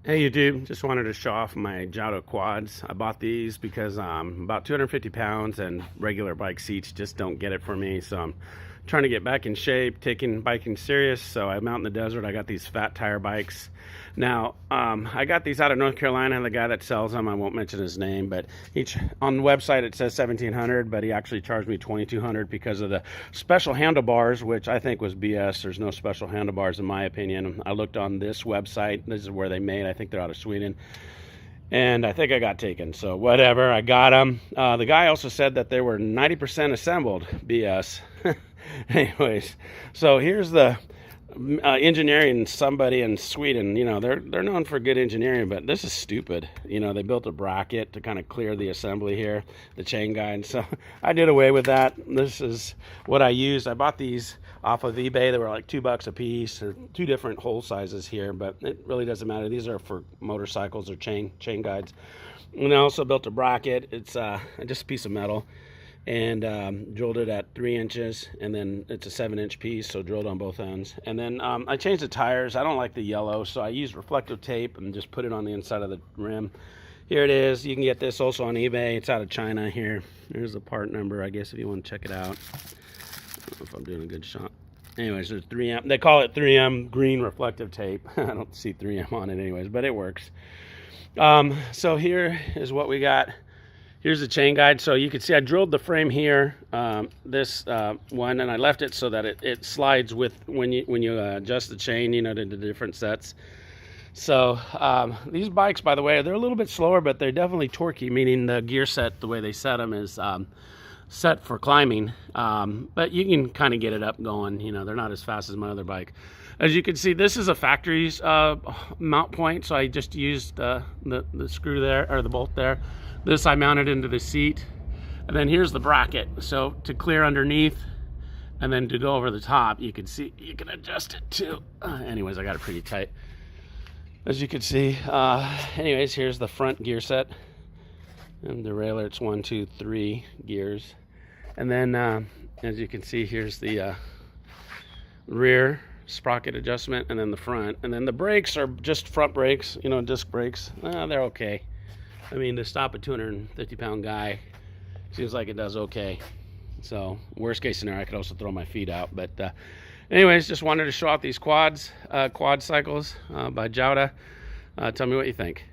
Hey YouTube, just wanted to show off my Jouta quads. I bought these because I'm about 250 pounds and regular bike seats just don't get it for me. So I'm trying to get back in shape, taking biking serious. So I'm out in the desert. I got these fat tire bikes. Now, I got these out of North Carolina. The guy that sells them, I won't mention his name, but each on the website it says 1,700, but he actually charged me 2,200 because of the special handlebars, which I think was BS. There's no special handlebars in my opinion. I looked on this website. This is where they made. I think they're out of Sweden. And I think I got taken, so whatever, I got them. The guy also said that they were 90% assembled. BS. Anyways, so here's the engineering. Somebody in Sweden, you know, they're known for good engineering, but this is stupid. You know, they built a bracket to kind of clear the assembly here, the chain guide. So I did away with that. This is what I used. I bought these off of eBay. They were like $2 a piece. Or two different hole sizes here, but it really doesn't matter. These are for motorcycles or chain guides. And I also built a bracket. It's just a piece of metal, and drilled it at 3 inches, and then it's a 7-inch piece, so drilled on both ends. And then I changed the tires. I don't like the yellow, so I used reflective tape and just put it on the inside of the rim. Here it is. You can get this also on eBay. It's out of China. Here, here's the part number, I guess, if you want to check it out. I don't know if I'm doing a good shot. Anyways, there's 3M. They call it 3M green reflective tape. I don't see 3M on it anyways, but it works. So here is what we got. Here's the chain guide. So you can see I drilled the frame here, this one, and I left it so that it slides with when you adjust the chain, you know, to the different sets. So these bikes, by the way, they're a little bit slower, but they're definitely torquey, meaning the gear set, the way they set them is set for climbing. But you can kind of get it up going. You know, they're not as fast as my other bike. As you can see, this is a factory's mount point, so I just used the screw there, or the bolt there. This I mounted into the seat, and then here's the bracket. So to clear underneath, and then to go over the top, you can see, you can adjust it too. Anyways, I got it pretty tight, as you can see. Anyways, here's the front gear set, and the derailleur, it's 1, 2, 3 gears. And then, as you can see, here's the rear sprocket adjustment, and then the front. And then the brakes are just front brakes, you know, disc brakes. They're okay. I mean, to stop a 250-pound guy, seems like it does okay. So, worst case scenario, I could also throw my feet out. But anyways, just wanted to show off these quad cycles by Jouta. Tell me what you think.